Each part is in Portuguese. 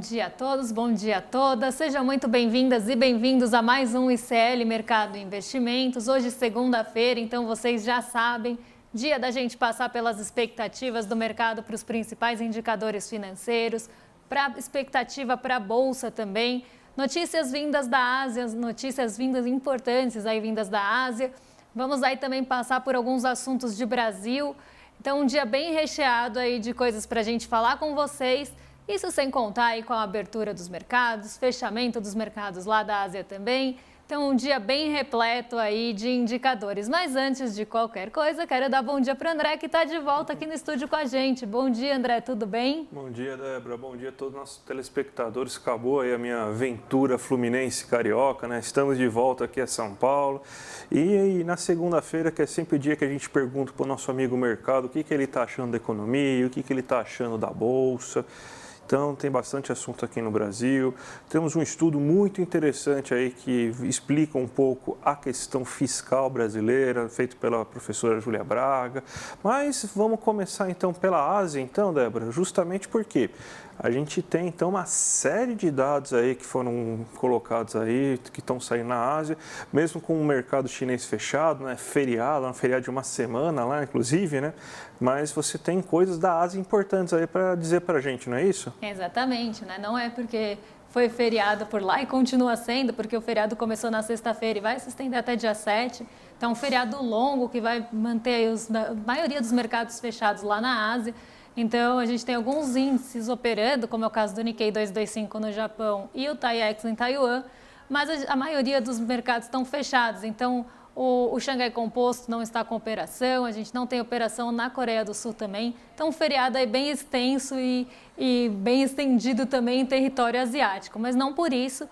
dia a todos, bom dia a todas. Sejam muito bem-vindas e bem-vindos a mais um ICL Mercado e Investimentos. Hoje, segunda-feira, então vocês já sabem, dia da gente passar pelas expectativas do mercado para os principais indicadores financeiros, para expectativa para a Bolsa também. Notícias vindas da Ásia, notícias vindas importantes aí vindas da Ásia. Vamos aí também passar por alguns assuntos de Brasil. Então, um dia bem recheado aí de coisas para a gente falar com vocês. Isso sem contar aí com a abertura dos mercados, fechamento dos mercados lá da Ásia também. Então, um dia bem repleto aí de indicadores. Mas antes de qualquer coisa, quero dar bom dia para o André, que está de volta aqui no estúdio com a gente. Bom dia, André, tudo bem? Bom dia, Débora. Bom dia a todos os nossos telespectadores. Acabou aí a minha aventura Fluminense Carioca, né? Estamos de volta aqui a São Paulo. E na segunda-feira, que é sempre o dia que a gente pergunta para o nosso amigo mercado o que ele está achando da economia, o que ele está achando da Bolsa. Então, tem bastante assunto aqui no Brasil. Temos um estudo muito interessante aí que explica um pouco a questão fiscal brasileira, feito pela professora Júlia Braga. Mas vamos começar então pela Ásia, então, Débora, justamente porque a gente tem então uma série de dados aí que foram colocados aí, que estão saindo na Ásia, mesmo com o mercado chinês fechado, né, feriado, um feriado de uma semana lá, inclusive, né? Mas você tem coisas da Ásia importantes aí para dizer para a gente, não é isso? Exatamente, né? Não é porque foi feriado por lá e continua sendo, porque o feriado começou na sexta-feira e vai se estender até dia 7. Então, um feriado longo que vai manter a maioria dos mercados fechados lá na Ásia. Então, a gente tem alguns índices operando, como é o caso do Nikkei 225 no Japão e o TAIEX em Taiwan, mas a maioria dos mercados estão fechados. Então, o Xangai Composto não está com operação, a gente não tem operação na Coreia do Sul também. Então, um feriado aí bem extenso e bem estendido também em território asiático, mas não por isso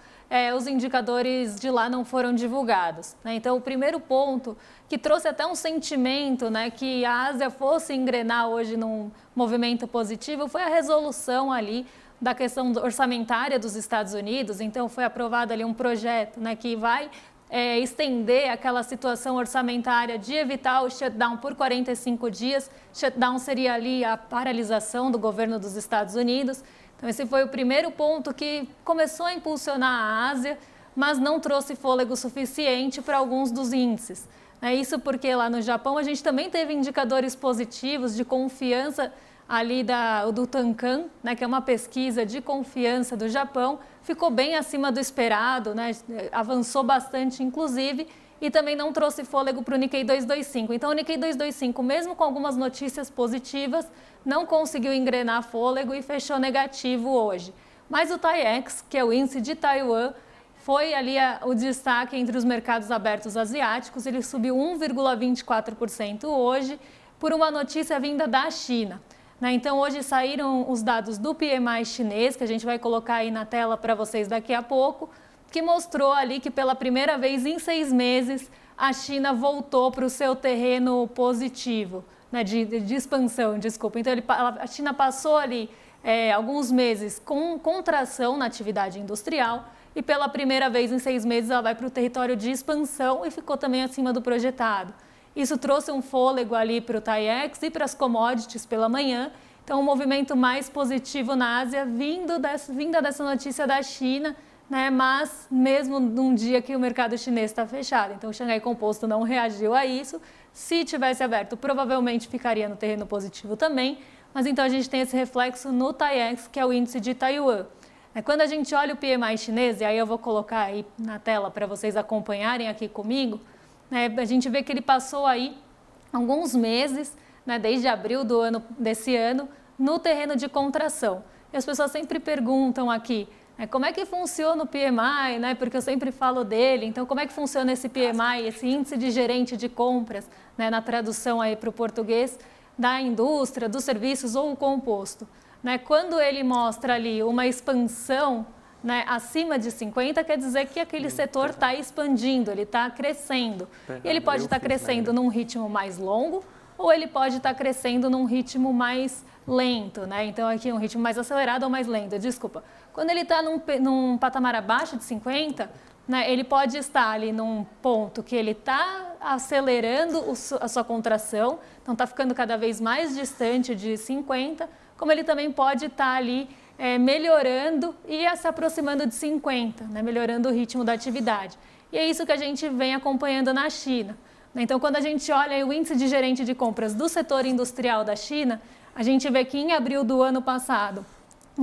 os indicadores de lá não foram divulgados, né? Então, o primeiro ponto que trouxe até um sentimento, né, que a Ásia fosse engrenar hoje num movimento positivo foi a resolução ali da questão orçamentária dos Estados Unidos. Então, foi aprovado ali um projeto, né, que vai estender aquela situação orçamentária de evitar o shutdown por 45 dias. Shutdown seria ali a paralisação do governo dos Estados Unidos. Então, esse foi o primeiro ponto que começou a impulsionar a Ásia, mas não trouxe fôlego suficiente para alguns dos índices. Isso porque lá no Japão a gente também teve indicadores positivos de confiança ali do Tankan, né, que é uma pesquisa de confiança do Japão, ficou bem acima do esperado, né, avançou bastante inclusive, e também não trouxe fôlego para o Nikkei 225. Então, o Nikkei 225, mesmo com algumas notícias positivas, não conseguiu engrenar fôlego e fechou negativo hoje. Mas o TAIEX, que é o índice de Taiwan, foi ali o destaque entre os mercados abertos asiáticos. Ele subiu 1,24% hoje por uma notícia vinda da China. Então, hoje saíram os dados do PMI chinês, que a gente vai colocar aí na tela para vocês daqui a pouco, que mostrou ali que pela primeira vez em 6 meses a China voltou para o seu terreno positivo, né, de expansão, desculpa. Então, a China passou ali alguns meses com contração na atividade industrial e pela primeira vez em 6 meses ela vai para o território de expansão e ficou também acima do projetado. Isso trouxe um fôlego ali para o TAIEX e para as commodities pela manhã. Então, um movimento mais positivo na Ásia vinda dessa notícia da China, né? Mas mesmo num dia que o mercado chinês está fechado. Então, o Xangai Composto não reagiu a isso. Se tivesse aberto, provavelmente ficaria no terreno positivo também. Mas então a gente tem esse reflexo no TAIEX, que é o índice de Taiwan. Quando a gente olha o PMI chinês, e aí eu vou colocar aí na tela para vocês acompanharem aqui comigo, a gente vê que ele passou aí alguns meses, né, desde abril desse ano, no terreno de contração. E as pessoas sempre perguntam aqui, como é que funciona o PMI, né, porque eu sempre falo dele, então como é que funciona esse PMI, esse índice de gerente de compras, né, na tradução aí para o português, da indústria, dos serviços ou o composto. Quando ele mostra ali uma expansão, né, acima de 50, quer dizer que aquele setor está expandindo, ele está crescendo. E ele pode estar crescendo num ritmo mais longo ou ele pode estar crescendo num ritmo mais lento, né? Então, aqui um ritmo mais acelerado ou mais lento, desculpa. Quando ele está num patamar abaixo de 50, né, ele pode estar ali num ponto que ele está acelerando a sua contração, então está ficando cada vez mais distante de 50, como ele também pode estar ali melhorando e se aproximando de 50, né, melhorando o ritmo da atividade. E é isso que a gente vem acompanhando na China. Então, quando a gente olha o índice de gerente de compras do setor industrial da China, a gente vê que em abril do ano passado,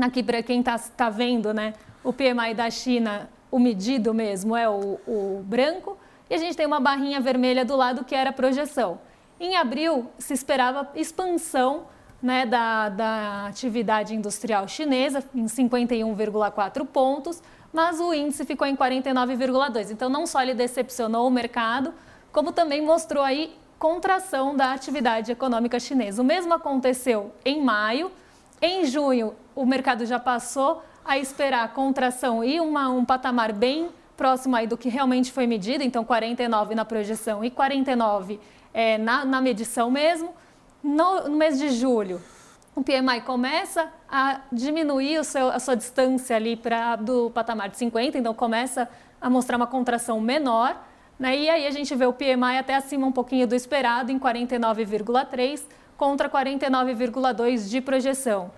aqui para quem está vendo, né, o PMI da China, o medido mesmo é o branco, e a gente tem uma barrinha vermelha do lado que era a projeção. Em abril, se esperava expansão, né, da atividade industrial chinesa em 51,4 pontos, mas o índice ficou em 49,2. Então, não só ele decepcionou o mercado, como também mostrou aí contração da atividade econômica chinesa. O mesmo aconteceu em maio. Em junho, o mercado já passou a esperar contração e um patamar bem próximo aí do que realmente foi medido, então 49 na projeção e 49 na medição mesmo. No mês de julho, o PMI começa a diminuir a sua distância ali do patamar de 50, então começa a mostrar uma contração menor, né? E aí a gente vê o PMI até acima um pouquinho do esperado, em 49,3 contra 49,2 de projeção.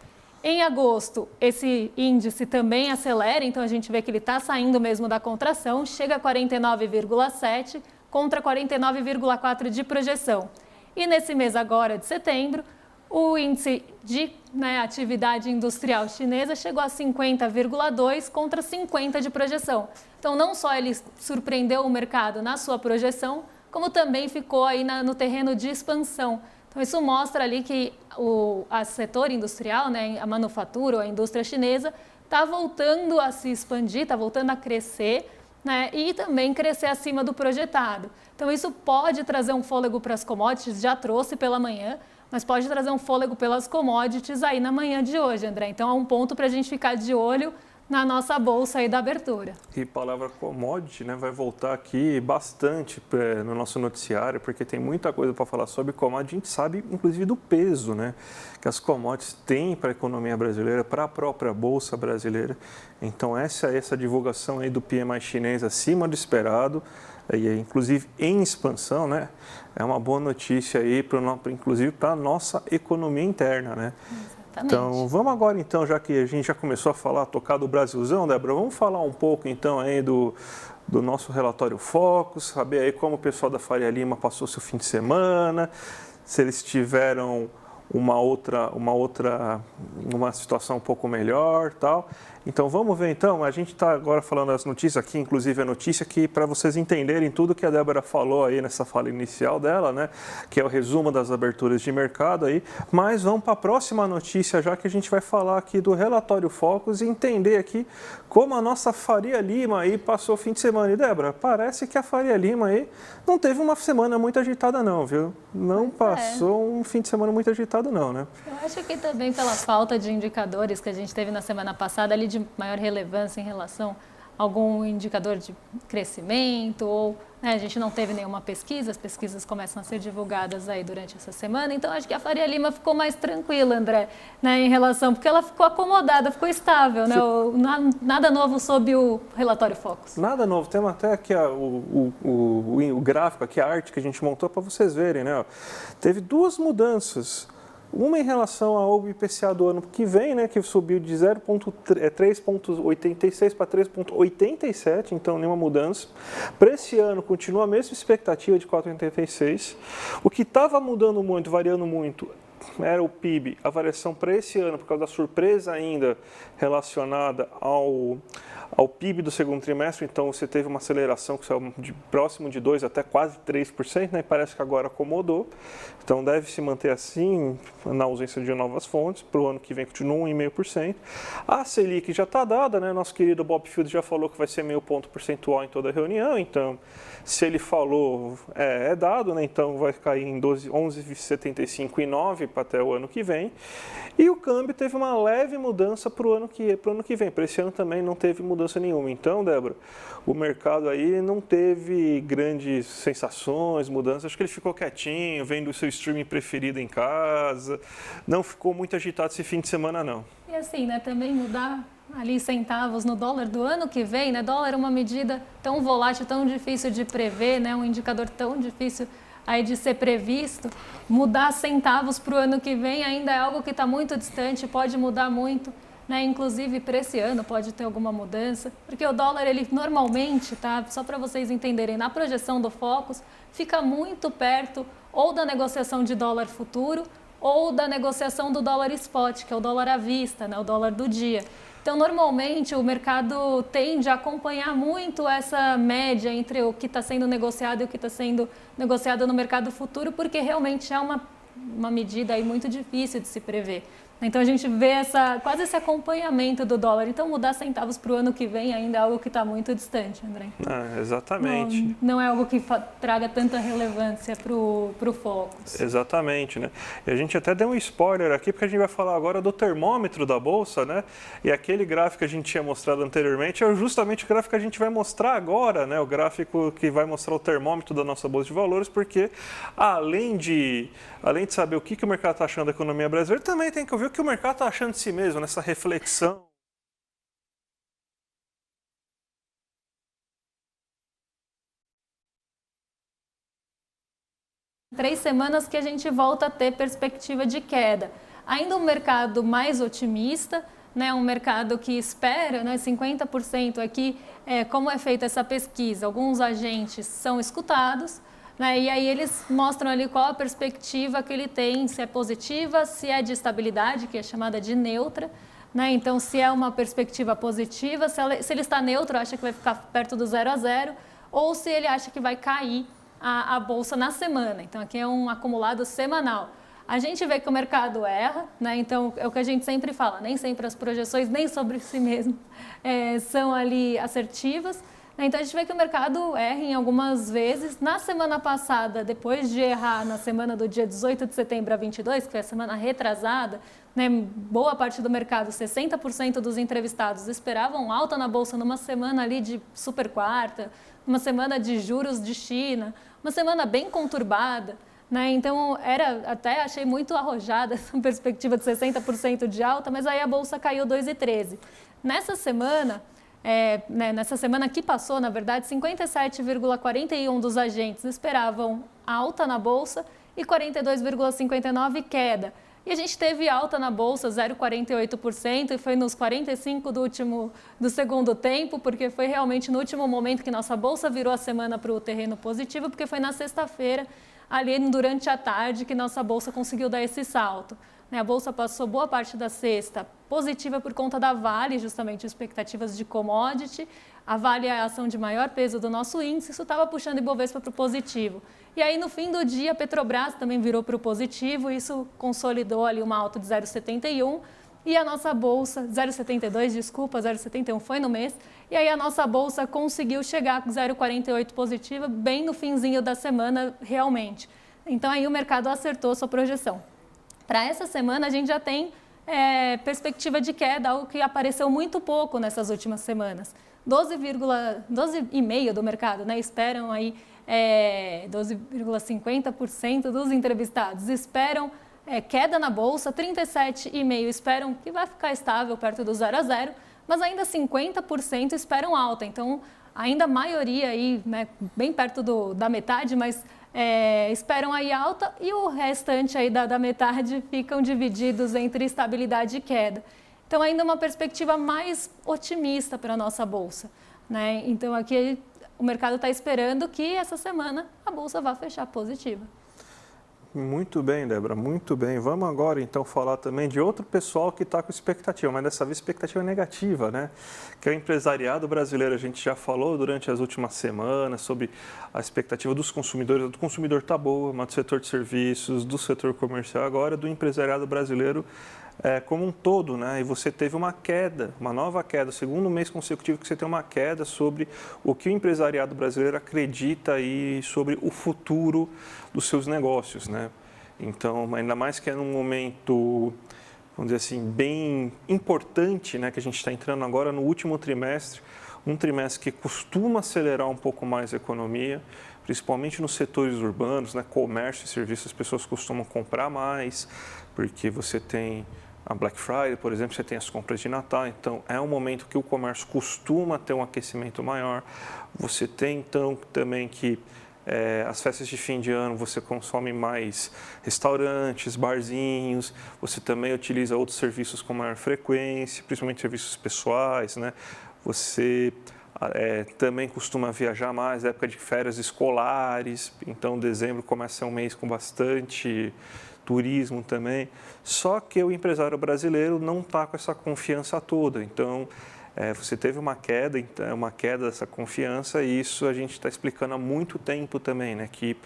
Em agosto, esse índice também acelera, então a gente vê que ele está saindo mesmo da contração, chega a 49,7 contra 49,4 de projeção. E nesse mês agora de setembro, o índice de atividade industrial chinesa chegou a 50,2 contra 50 de projeção. Então, não só ele surpreendeu o mercado na sua projeção, como também ficou aí no terreno de expansão. Então, isso mostra ali que o setor industrial, né, a manufatura ou a indústria chinesa, está voltando a se expandir, está voltando a crescer, né, e também crescer acima do projetado. Então, isso pode trazer um fôlego para as commodities, já trouxe pela manhã, mas pode trazer um fôlego pelas commodities aí na manhã de hoje, André. Então, é um ponto para a gente ficar de olho na nossa bolsa aí da abertura. E a palavra commodity, né, vai voltar aqui bastante no nosso noticiário, porque tem muita coisa para falar sobre commodity. A gente sabe, inclusive, do peso, né, que as commodities têm para a economia brasileira, para a própria bolsa brasileira. Então, essa divulgação aí do PMI chinês acima do esperado, e inclusive em expansão, né, é uma boa notícia aí, inclusive para a nossa economia interna, né? Então, vamos agora então, já que a gente já começou a tocar do Brasilzão, Débora, vamos falar um pouco então aí do nosso relatório Focus, saber aí como o pessoal da Faria Lima passou seu fim de semana, se eles tiveram uma situação um pouco melhor, tal. Então vamos ver então, a gente está agora falando as notícias aqui, inclusive a notícia que para vocês entenderem tudo que a Débora falou aí nessa fala inicial dela, né, que é o resumo das aberturas de mercado aí, mas vamos para a próxima notícia já que a gente vai falar aqui do relatório Focus e entender aqui como a nossa Faria Lima aí passou o fim de semana. E Débora, parece que a Faria Lima aí não teve uma semana muito agitada não, viu? Não passou um fim de semana muito agitado não, né? Eu acho que também pela falta de indicadores que a gente teve na semana passada ali de maior relevância em relação a algum indicador de crescimento ou a gente não teve nenhuma pesquisa, as pesquisas começam a ser divulgadas aí durante essa semana, então acho que a Faria Lima ficou mais tranquila, André, né, em relação, porque ela ficou acomodada, ficou estável, né, nada novo sob o relatório Focus. Nada novo, temos até aqui o gráfico, aqui a arte que a gente montou para vocês verem, né, teve duas mudanças. Uma em relação ao IPCA do ano que vem, né, que subiu de 3,86 para 3,87, então nenhuma mudança. Para esse ano continua a mesma expectativa de 4,86. O que estava mudando muito, variando muito, era o PIB, a variação para esse ano, por causa da surpresa ainda relacionada ao PIB do segundo trimestre, então você teve uma aceleração que saiu próximo de 2% até quase 3%, né, e parece que agora acomodou, então deve se manter assim, na ausência de novas fontes, para o ano que vem continua 1,5%. A Selic já está dada, né, nosso querido Bob Field já falou que vai ser meio ponto percentual em toda a reunião, então se ele falou, é dado, né, então vai cair em 11,75 e 9 até o ano que vem. E o câmbio teve uma leve mudança para o ano que vem. Para esse ano também não teve mudança nenhuma. Então, Débora, o mercado aí não teve grandes sensações, mudanças. Acho que ele ficou quietinho, vendo o seu streaming preferido em casa. Não ficou muito agitado esse fim de semana, não. E assim, né, também mudar ali centavos no dólar do ano que vem, né? Dólar é uma medida tão volátil, tão difícil de prever, né? Um indicador tão difícil aí de ser previsto. Mudar centavos para o ano que vem ainda é algo que está muito distante, pode mudar muito. né? Inclusive para esse ano pode ter alguma mudança, porque o dólar ele normalmente, tá? Só para vocês entenderem, na projeção do Focus fica muito perto ou da negociação de dólar futuro ou da negociação do dólar spot, que é o dólar à vista, né? O dólar do dia. Então, normalmente, o mercado tende a acompanhar muito essa média entre o que está sendo negociado e o que está sendo negociado no mercado futuro, porque realmente é uma medida aí muito difícil de se prever. Então, a gente vê quase esse acompanhamento do dólar. Então, mudar centavos para o ano que vem ainda é algo que está muito distante, André. Exatamente. Não é algo que traga tanta relevância para o Focus. Exatamente, né? E a gente até deu um spoiler aqui, porque a gente vai falar agora do termômetro da Bolsa, né? E aquele gráfico que a gente tinha mostrado anteriormente é justamente o gráfico que a gente vai mostrar agora, né? O gráfico que vai mostrar o termômetro da nossa Bolsa de Valores, porque além de saber o que o mercado está achando da economia brasileira, também tem que ouvir o que o mercado está achando de si mesmo, nessa reflexão. Três semanas que a gente volta a ter perspectiva de queda. Ainda um mercado mais otimista, né, um mercado que espera, né, 50% aqui, como é feita essa pesquisa, alguns agentes são escutados, né, e aí eles mostram ali qual a perspectiva que ele tem, se é positiva, se é de estabilidade, que é chamada de neutra, né, então se é uma perspectiva positiva, se ele está neutro, acha que vai ficar perto do 0 a 0, ou se ele acha que vai cair a bolsa na semana. Então aqui é um acumulado semanal. A gente vê que o mercado erra, né? Então é o que a gente sempre fala, nem sempre as projeções, nem sobre si mesmo, são ali assertivas. Então a gente vê que o mercado erra em algumas vezes. Na semana passada, depois de errar na semana do dia 18 de setembro a 22, que foi a semana retrasada, né, boa parte do mercado, 60% dos entrevistados esperavam alta na bolsa numa semana ali de super quarta, uma semana de juros de China, uma semana bem conturbada, né? Então até achei muito arrojada essa perspectiva de 60% de alta, mas aí a bolsa caiu 2,13. Nessa semana que passou, na verdade, 57,41% dos agentes esperavam alta na bolsa e 42,59% queda. E a gente teve alta na bolsa, 0,48%, e foi nos 45% do segundo tempo, porque foi realmente no último momento que nossa bolsa virou a semana para o terreno positivo, porque foi na sexta-feira, ali durante a tarde, que nossa bolsa conseguiu dar esse salto. A bolsa passou boa parte da sexta positiva por conta da Vale, justamente expectativas de commodity. A Vale é a ação de maior peso do nosso índice, isso estava puxando o Ibovespa para o positivo. E aí, no fim do dia, a Petrobras também virou para o positivo, isso consolidou ali uma alta de 0,71. E a nossa bolsa, 0,72, desculpa, 0,71 foi no mês. E aí a nossa bolsa conseguiu chegar com 0,48 positiva, bem no finzinho da semana, realmente. Então aí o mercado acertou sua projeção. Para essa semana, a gente já tem perspectiva de queda, algo que apareceu muito pouco nessas últimas semanas. 12,5% do mercado, né? Esperam aí 12,50% dos entrevistados esperam queda na bolsa, 37,5% esperam que vai ficar estável perto do 0 a 0, mas ainda 50% esperam alta. Então, ainda a maioria aí, né, bem perto da metade, mas esperam aí alta, e o restante aí da metade ficam divididos entre estabilidade e queda. Então, ainda uma perspectiva mais otimista para a nossa bolsa, né? Então, aqui o mercado está esperando que essa semana a bolsa vá fechar positiva. Muito bem, Débora, muito bem. Vamos agora, então, falar também de outro pessoal que está com expectativa, mas dessa vez expectativa negativa, né? Que é o empresariado brasileiro. A gente já falou durante as últimas semanas sobre a expectativa dos consumidores. Do consumidor está boa, mas do setor de serviços, do setor comercial, agora do empresariado brasileiro como um todo, né? E você teve uma queda, uma nova queda, o segundo mês consecutivo que você tem uma queda sobre o que o empresariado brasileiro acredita aí sobre o futuro dos seus negócios, né? Então, ainda mais que é num momento, vamos dizer assim, bem importante, né? Que a gente está entrando agora no último trimestre, um trimestre que costuma acelerar um pouco mais a economia, principalmente nos setores urbanos, né? Comércio e serviços, as pessoas costumam comprar mais, porque você tem a Black Friday, por exemplo, você tem as compras de Natal, então é um momento que o comércio costuma ter um aquecimento maior. Você tem, então, também que as festas de fim de ano você consome mais restaurantes, barzinhos, você também utiliza outros serviços com maior frequência, principalmente serviços pessoais, né? Você também costuma viajar mais na época de férias escolares, então dezembro começa a ser um mês com bastante turismo também. Só que o empresário brasileiro não está com essa confiança toda, então você teve uma queda dessa confiança e isso a gente está explicando há muito tempo também, né? Que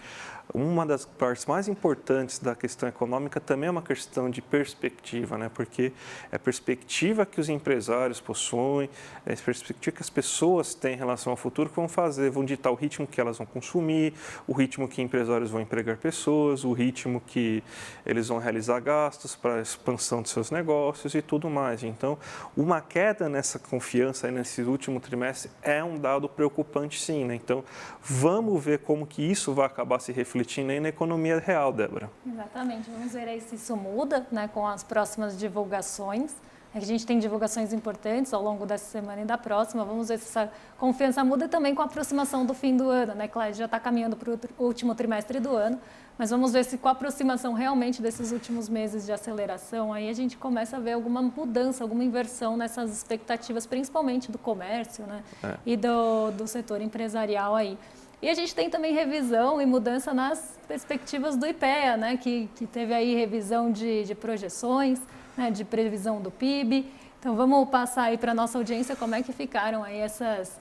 uma das partes mais importantes da questão econômica também é uma questão de perspectiva, né? Porque é a perspectiva que os empresários possuem, é a perspectiva que as pessoas têm em relação ao futuro que vão ditar o ritmo que elas vão consumir, o ritmo que empresários vão empregar pessoas, o ritmo que eles vão realizar gastos para a expansão de seus negócios e tudo mais. Então, uma queda nessa confiança aí nesse último trimestre é um dado preocupante, sim, né? Então, vamos ver como que isso vai acabar se refletindo aí na economia real, Débora. Exatamente. Vamos ver aí se isso muda, né, com as próximas divulgações. A gente tem divulgações importantes ao longo dessa semana e da próxima. Vamos ver se essa confiança muda também com a aproximação do fim do ano, né? Claro, já está caminhando para o último trimestre do ano, mas vamos ver se com a aproximação realmente desses últimos meses de aceleração, aí a gente começa a ver alguma mudança, alguma inversão nessas expectativas, principalmente do comércio, né? E do setor empresarial aí. E a gente tem também revisão e mudança nas perspectivas do IPEA, né, que teve aí revisão de projeções, né, de previsão do PIB. Então, vamos passar aí para a nossa audiência como é que ficaram aí essas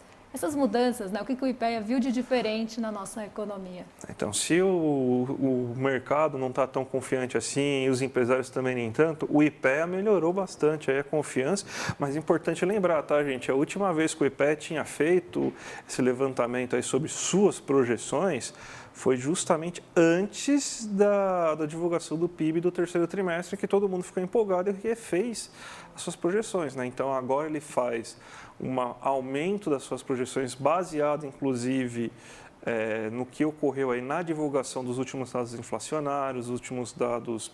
mudanças, né? O que o IPEA viu de diferente na nossa economia. Então, se o mercado não está tão confiante assim e os empresários também nem tanto, o IPEA melhorou bastante aí a confiança, mas é importante lembrar, tá, gente? A última vez que o IPEA tinha feito esse levantamento aí sobre suas projeções foi justamente antes da divulgação do PIB do terceiro trimestre, que todo mundo ficou empolgado e fez as suas projeções, né? Então, agora ele faz um aumento das suas projeções baseado, inclusive, no que ocorreu aí na divulgação dos últimos dados inflacionários, os últimos dados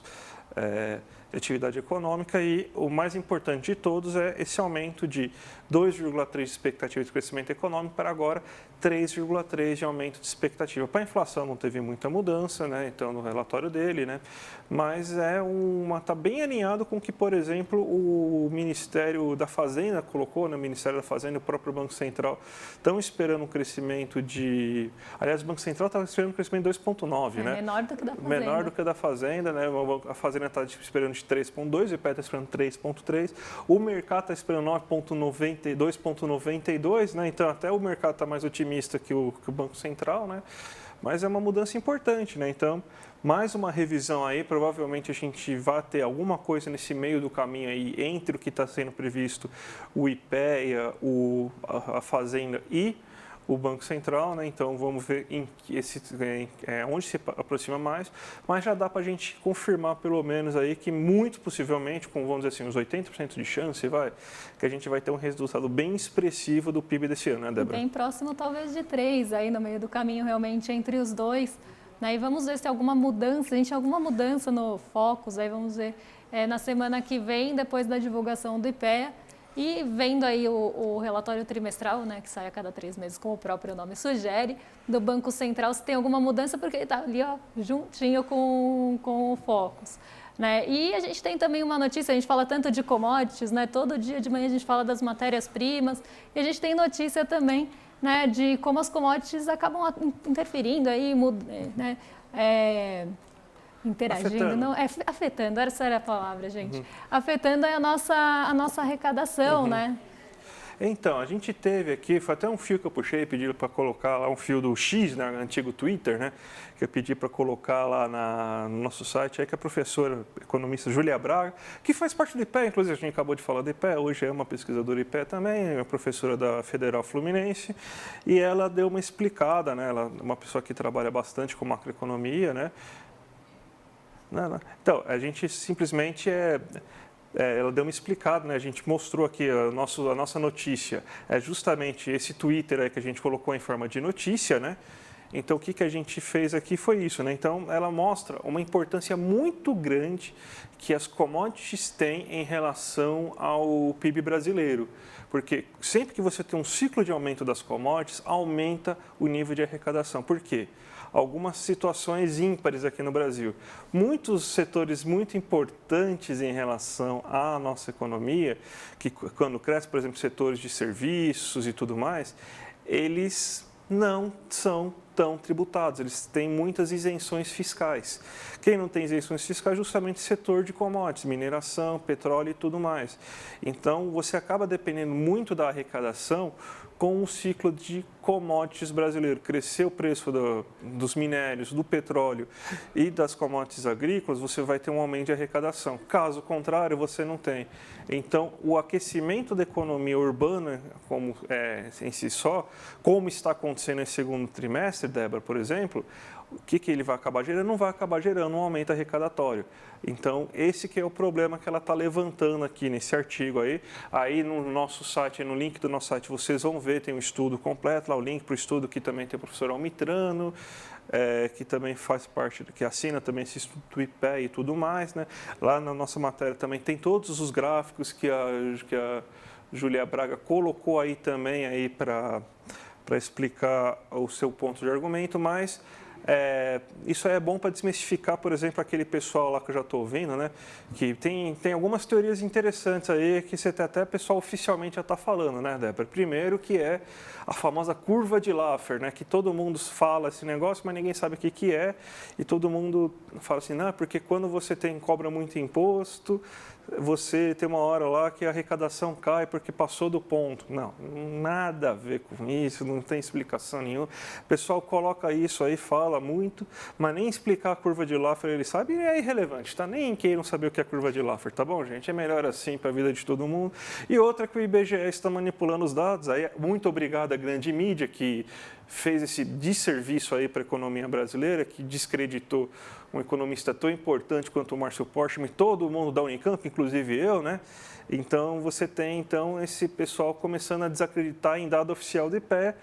de atividade econômica e o mais importante de todos é esse aumento de 2,3% de expectativa de crescimento econômico para agora 3,3% de aumento de expectativa. Para a inflação não teve muita mudança, né? Então no relatório dele, né? Mas está bem alinhado com o que, por exemplo, o Ministério da Fazenda colocou, né? O Ministério da Fazenda e o próprio Banco Central estão esperando um crescimento de... Aliás, o Banco Central estava esperando um crescimento de 2,9%, né? Menor do que da Fazenda. Menor do que da Fazenda, né? A Fazenda está esperando de 3,2%, o IPEA está esperando 3,3%, o mercado está esperando 2,92%, né? Então até o mercado está mais otimista que o Banco Central, né? Mas é uma mudança importante, né? Então, mais uma revisão aí, provavelmente a gente vai ter alguma coisa nesse meio do caminho aí entre o que está sendo previsto, o IPEA, a Fazenda e o Banco Central, né? Então vamos ver onde se aproxima mais, mas já dá para a gente confirmar pelo menos aí que muito possivelmente, com vamos dizer assim, uns 80% de chance, que a gente vai ter um resultado bem expressivo do PIB desse ano, né, Débora? Bem próximo talvez de 3, aí no meio do caminho realmente entre os dois, né? E vamos ver se tem alguma mudança, a gente tem alguma mudança no Focus, aí vamos ver na semana que vem, depois da divulgação do IPEA. E vendo aí o relatório trimestral, né, que sai a cada 3 meses, como o próprio nome sugere, do Banco Central, se tem alguma mudança, porque ele está ali, ó, juntinho com o Focus. Né? E a gente tem também uma notícia, a gente fala tanto de commodities, né? Todo dia de manhã a gente fala das matérias-primas, e a gente tem notícia também, né, de como as commodities acabam interferindo aí, né? Interagindo, afetando. Não, afetando, essa era a palavra, gente. Afetando a nossa arrecadação, né? Então, a gente teve aqui, foi até um fio que eu puxei, pedi para colocar lá um fio do X, né, antigo Twitter, né, que eu pedi para colocar lá no nosso site, aí que a professora economista Júlia Braga, que faz parte do IPEA, inclusive a gente acabou de falar do IPEA, hoje é uma pesquisadora IPEA também, é professora da Federal Fluminense, e ela deu uma explicada, né, ela é uma pessoa que trabalha bastante com macroeconomia, né. Então, a gente simplesmente ela deu uma explicada, né? A gente mostrou aqui a nossa notícia. É justamente esse Twitter aí que a gente colocou em forma de notícia, né? Então, o que a gente fez aqui foi isso, né? Então, ela mostra uma importância muito grande que as commodities têm em relação ao PIB brasileiro. Porque sempre que você tem um ciclo de aumento das commodities, aumenta o nível de arrecadação. Por quê? Algumas situações ímpares aqui no Brasil. Muitos setores muito importantes em relação à nossa economia, que quando cresce, por exemplo, setores de serviços e tudo mais, eles não são tão tributados, eles têm muitas isenções fiscais. Quem não tem isenções fiscais é justamente o setor de commodities, mineração, petróleo e tudo mais. Então, você acaba dependendo muito da arrecadação com o ciclo de commodities brasileiro. Crescer o preço dos minérios, do petróleo e das commodities agrícolas, você vai ter um aumento de arrecadação. Caso contrário, você não tem. Então, o aquecimento da economia urbana em si só, como está acontecendo nesse segundo trimestre, Débora, por exemplo, o que ele vai acabar gerando? Não vai acabar gerando um aumento arrecadatório. Então, esse que é o problema que ela está levantando aqui nesse artigo aí. Aí no nosso site, no link do nosso site, vocês vão ver, tem um estudo completo, lá o link para o estudo que também tem o professor Almitrano, que também faz parte, que assina também esse estudo do IPE e tudo mais, né? Lá na nossa matéria também tem todos os gráficos que a Júlia Braga colocou aí também aí para explicar o seu ponto de argumento, mas isso é bom para desmistificar, por exemplo, aquele pessoal lá que eu já estou ouvindo, né? Que tem algumas teorias interessantes aí que você até o pessoal oficialmente já está falando, né, Débora? Primeiro que é a famosa curva de Laffer, né? Que todo mundo fala esse negócio, mas ninguém sabe o que é. E todo mundo fala assim, não, porque quando você cobra muito imposto, você tem uma hora lá que a arrecadação cai porque passou do ponto. Não, nada a ver com isso, não tem explicação nenhuma. O pessoal coloca isso aí, fala muito, mas nem explicar a curva de Laffer ele sabe e é irrelevante, tá? Nem queiram saber o que é a curva de Laffer, tá bom, gente? É melhor assim para a vida de todo mundo. E outra que o IBGE está manipulando os dados, aí muito obrigado à grande mídia que fez esse desserviço aí para a economia brasileira, que descreditou um economista tão importante quanto o Márcio Portman e todo mundo da Unicamp, inclusive eu, né? Então, você tem esse pessoal começando a desacreditar em dado oficial de IPE,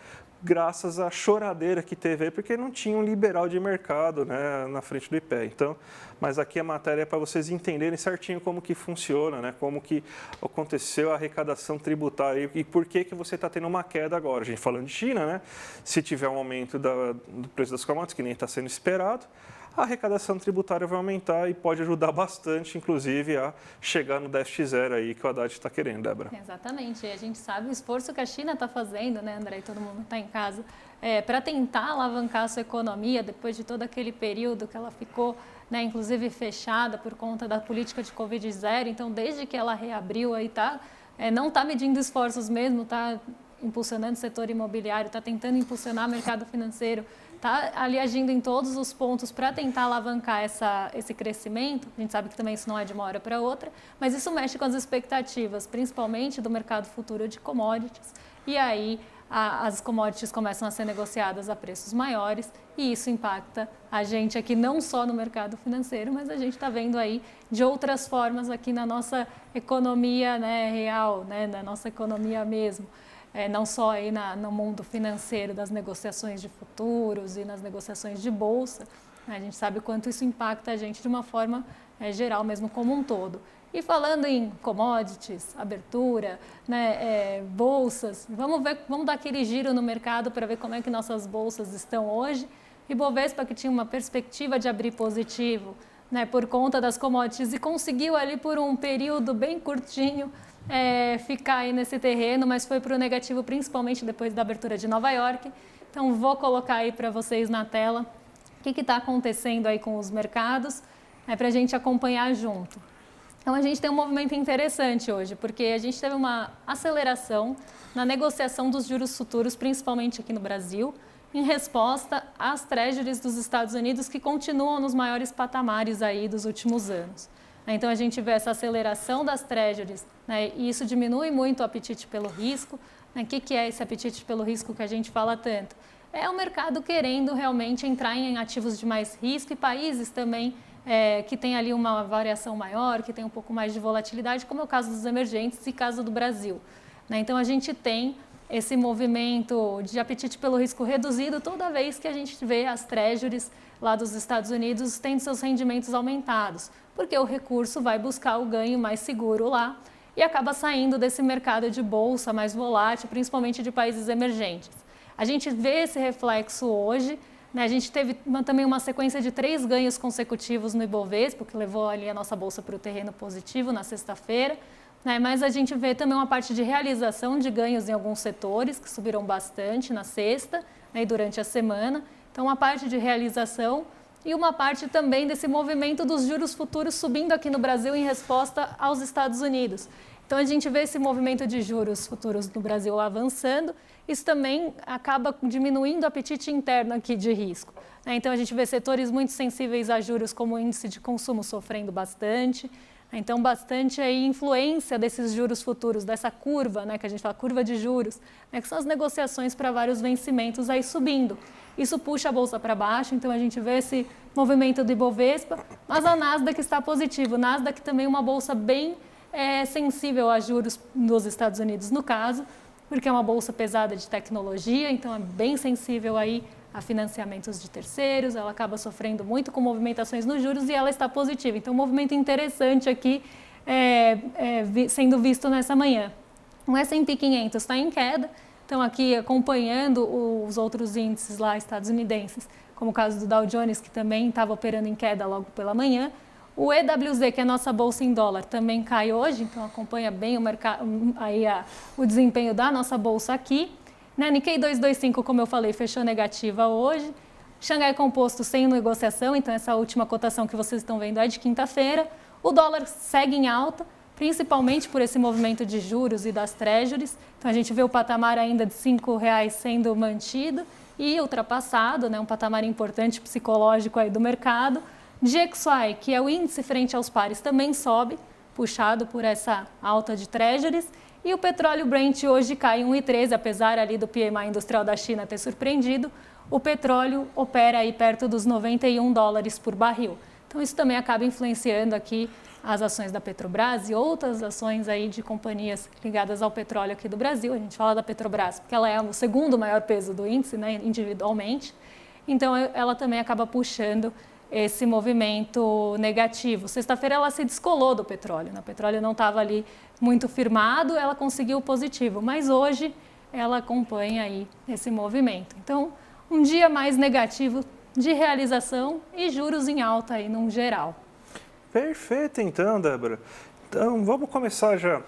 graças à choradeira que teve aí, porque não tinha um liberal de mercado, né, na frente do IPE. Então, mas aqui a matéria é para vocês entenderem certinho como que funciona, né, como que aconteceu a arrecadação tributária e por que você está tendo uma queda agora. A gente falando de China, né, se tiver um aumento do preço das commodities, que nem está sendo esperado, a arrecadação tributária vai aumentar e pode ajudar bastante, inclusive, a chegar no déficit zero aí que o Haddad está querendo, Débora. Exatamente. E a gente sabe o esforço que a China está fazendo, né, André, e todo mundo está em casa, para tentar alavancar a sua economia depois de todo aquele período que ela ficou, né, inclusive fechada por conta da política de Covid-0. Então, desde que ela reabriu aí, não está medindo esforços mesmo, está impulsionando o setor imobiliário, está tentando impulsionar o mercado financeiro, está ali agindo em todos os pontos para tentar alavancar esse crescimento. A gente sabe que também isso não é de uma hora para outra, mas isso mexe com as expectativas, principalmente do mercado futuro de commodities. E aí as commodities começam a ser negociadas a preços maiores e isso impacta a gente aqui não só no mercado financeiro, mas a gente está vendo aí de outras formas aqui na nossa economia, né, real, né, na nossa economia mesmo. Não só aí no mundo financeiro das negociações de futuros e nas negociações de bolsa, né? A gente sabe o quanto isso impacta a gente de uma forma geral mesmo como um todo. E falando em commodities, abertura, né, bolsas, vamos dar aquele giro no mercado para ver como é que nossas bolsas estão hoje. Ibovespa, que tinha uma perspectiva de abrir positivo, né, por conta das commodities e conseguiu ali por um período bem curtinho ficar aí nesse terreno, mas foi para o negativo principalmente depois da abertura de Nova York. Então vou colocar aí para vocês na tela o que está acontecendo aí com os mercados, para a gente acompanhar junto. Então a gente tem um movimento interessante hoje, porque a gente teve uma aceleração na negociação dos juros futuros, principalmente aqui no Brasil, em resposta às treasuries dos Estados Unidos que continuam nos maiores patamares aí dos últimos anos. Então, a gente vê essa aceleração das treasuries, né, e isso diminui muito o apetite pelo risco. Né? O que é esse apetite pelo risco que a gente fala tanto? É o mercado querendo realmente entrar em ativos de mais risco e países também que tem ali uma variação maior, que tem um pouco mais de volatilidade, como é o caso dos emergentes e caso do Brasil. Né? Então, a gente tem esse movimento de apetite pelo risco reduzido toda vez que a gente vê as treasuries lá dos Estados Unidos tendo seus rendimentos aumentados, porque o recurso vai buscar o ganho mais seguro lá e acaba saindo desse mercado de bolsa mais volátil, principalmente de países emergentes. A gente vê esse reflexo hoje, né? A gente teve também uma sequência de 3 ganhos consecutivos no Ibovespa, que levou ali a nossa bolsa para o terreno positivo na sexta-feira, né? Mas a gente vê também uma parte de realização de ganhos em alguns setores, que subiram bastante na sexta, né, e durante a semana. Então, uma parte de realização e uma parte também desse movimento dos juros futuros subindo aqui no Brasil em resposta aos Estados Unidos. Então, a gente vê esse movimento de juros futuros no Brasil avançando, isso também acaba diminuindo o apetite interno aqui de risco, né? Então, a gente vê setores muito sensíveis a juros, como o índice de consumo, sofrendo bastante. Então, bastante aí influência desses juros futuros, dessa curva, né, que a gente fala, curva de juros, né, que são as negociações para vários vencimentos aí subindo. Isso puxa a bolsa para baixo, então a gente vê esse movimento do Ibovespa, mas a Nasdaq está positivo. Nasdaq também é uma bolsa bem sensível a juros dos Estados Unidos, no caso, porque é uma bolsa pesada de tecnologia, então é bem sensível aí a financiamentos de terceiros, ela acaba sofrendo muito com movimentações nos juros e ela está positiva. Então, um movimento interessante aqui sendo visto nessa manhã. O S&P 500 está em queda, então aqui acompanhando os outros índices lá estadunidenses, como o caso do Dow Jones, que também estava operando em queda logo pela manhã. O EWZ, que é a nossa bolsa em dólar, também cai hoje, então acompanha bem o mercado, aí o desempenho da nossa bolsa aqui. Né? Nikkei 225, como eu falei, fechou negativa hoje. Xangai Composto sem negociação, então essa última cotação que vocês estão vendo é de quinta-feira. O dólar segue em alta, principalmente por esse movimento de juros e das treasuries. Então a gente vê o patamar ainda de R$ 5,00 sendo mantido e ultrapassado, né? Um patamar importante psicológico aí do mercado. DXY, que é o índice frente aos pares, também sobe, puxado por essa alta de treasuries. E o petróleo Brent hoje cai 1,13, apesar ali do PMI industrial da China ter surpreendido, o petróleo opera aí perto dos $91 por barril. Então isso também acaba influenciando aqui as ações da Petrobras e outras ações aí de companhias ligadas ao petróleo aqui do Brasil. A gente fala da Petrobras porque ela é o segundo maior peso do índice, né, individualmente. Então ela também acaba puxando esse movimento negativo. Sexta-feira ela se descolou do petróleo, né? O petróleo não estava ali muito firmado, ela conseguiu o positivo, mas hoje ela acompanha aí esse movimento. Então, um dia mais negativo de realização e juros em alta aí num geral. Perfeito então, Débora. Então, vamos começar já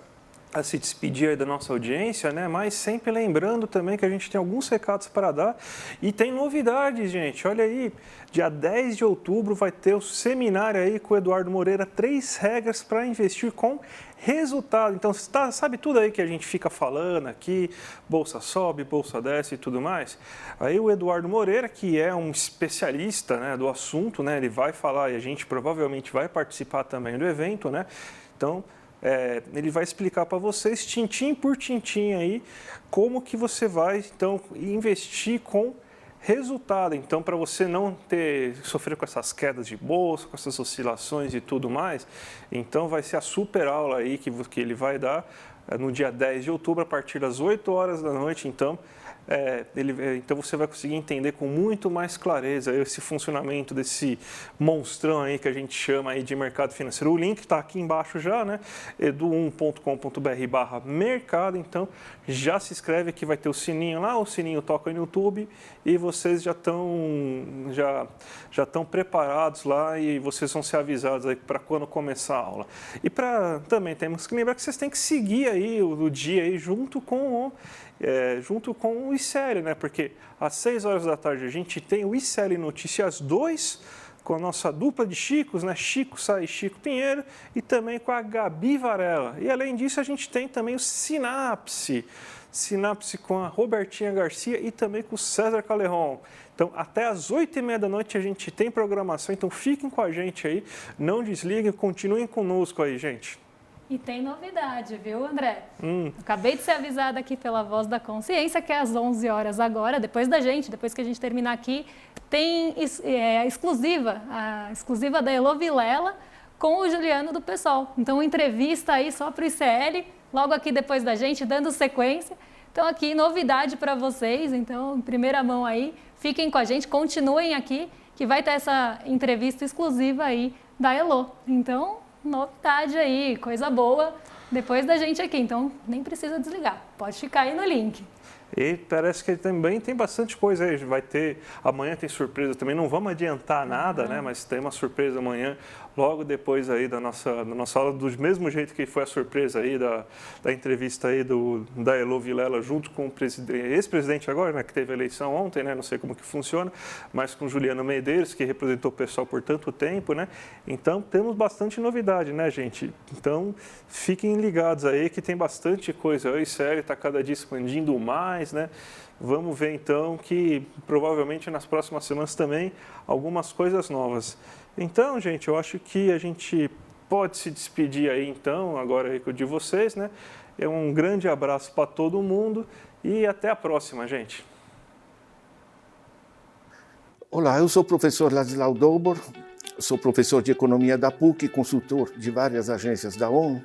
a se despedir aí da nossa audiência, né? Mas sempre lembrando também que a gente tem alguns recados para dar e tem novidades, gente. Olha aí, dia 10 de outubro vai ter o seminário aí com o Eduardo Moreira, 3 regras para investir com resultado. Então, sabe tudo aí que a gente fica falando aqui, bolsa sobe, bolsa desce e tudo mais? Aí o Eduardo Moreira, que é um especialista, né, do assunto, né? Ele vai falar e a gente provavelmente vai participar também do evento, né? Então, ele vai explicar para vocês, tintim por tintim aí, como que você vai, então, investir com resultado. Então, para você não sofrer com essas quedas de bolsa, com essas oscilações e tudo mais, então vai ser a super aula aí que ele vai dar no dia 10 de outubro, a partir das 8 horas da noite, então. Então você vai conseguir entender com muito mais clareza esse funcionamento desse monstrão aí que a gente chama aí de mercado financeiro. O link está aqui embaixo já, né? edu1.com.br/mercado. Então já se inscreve aqui, vai ter o sininho lá, o sininho toca aí no YouTube e vocês já estão preparados lá e vocês vão ser avisados aí para quando começar a aula. E também temos que lembrar que vocês têm que seguir aí o dia aí junto com o ICL, né? Porque às 6 horas da tarde a gente tem o ICL Notícias 2 com a nossa dupla de Chicos, né? Chico Sá e Chico Pinheiro, e também com a Gabi Varela. E além disso a gente tem também o Sinapse com a Robertinha Garcia e também com o César Caleron. Então, até às 8h30 da noite a gente tem programação, então fiquem com a gente aí, não desliguem, continuem conosco aí, gente. E tem novidade, viu, André? Acabei de ser avisada aqui pela Voz da Consciência que às 11 horas agora, depois que a gente terminar aqui, tem a exclusiva da Elo Vilela com o Juliano do PSOL. Então, entrevista aí só para o ICL, logo aqui depois da gente, dando sequência. Então aqui, novidade para vocês, então em primeira mão aí, fiquem com a gente, continuem aqui, que vai ter essa entrevista exclusiva aí da Elo. Então, novidade aí, coisa boa, depois da gente aqui, então nem precisa desligar, pode ficar aí no link. E parece que também tem bastante coisa aí, vai ter, amanhã tem surpresa também, não vamos adiantar nada, né, mas tem uma surpresa amanhã, logo depois aí da nossa aula, do mesmo jeito que foi a surpresa aí da entrevista aí da Elo Vilela junto com o ex-presidente agora, né, que teve a eleição ontem, né, não sei como que funciona, mas com Juliano Medeiros, que representou o pessoal por tanto tempo, né, então temos bastante novidade, né, gente, então fiquem ligados aí que tem bastante coisa, a série está cada dia expandindo mais, né, vamos ver então que provavelmente nas próximas semanas também algumas coisas novas. Então, gente, eu acho que a gente pode se despedir aí então, agora aí de vocês, né? Um grande abraço para todo mundo e até a próxima, gente. Olá, eu sou o professor Ladislau Dobor, sou professor de Economia da PUC, consultor de várias agências da ONU,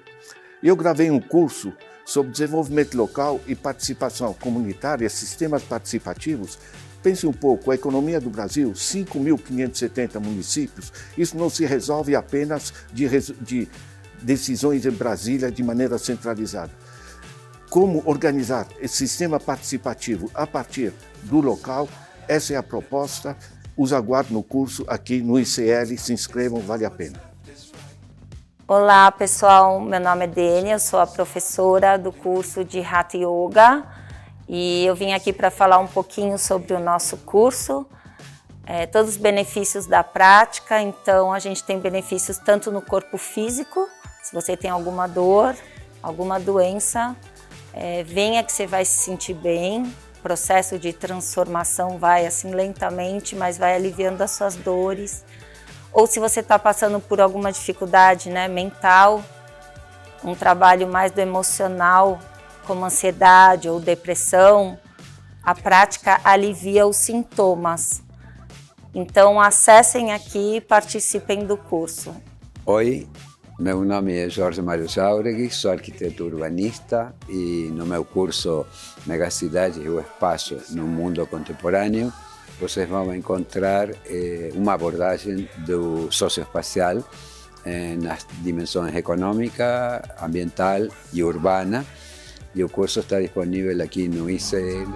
e eu gravei um curso sobre desenvolvimento local e participação comunitária, sistemas participativos. Pense um pouco, a economia do Brasil, 5.570 municípios, isso não se resolve apenas de decisões em Brasília de maneira centralizada. Como organizar esse sistema participativo a partir do local, essa é a proposta. Os aguardo no curso aqui no ICL, se inscrevam, vale a pena. Olá pessoal, meu nome é Dênia, eu sou a professora do curso de Hatha Yoga e eu vim aqui para falar um pouquinho sobre o nosso curso, todos os benefícios da prática. Então a gente tem benefícios tanto no corpo físico, se você tem alguma dor, alguma doença, venha que você vai se sentir bem, o processo de transformação vai assim lentamente, mas vai aliviando as suas dores. Ou se você está passando por alguma dificuldade, né, mental, um trabalho mais do emocional, como ansiedade ou depressão, a prática alivia os sintomas. Então acessem aqui e participem do curso. Oi, meu nome é Jorge Mário Jauregui, sou arquiteto urbanista e no meu curso Megacidades e o Espaço no Mundo Contemporâneo vocês vão encontrar uma abordagem do socioespacial nas dimensões econômica, ambiental e urbana. E o curso está disponível aqui no ICL.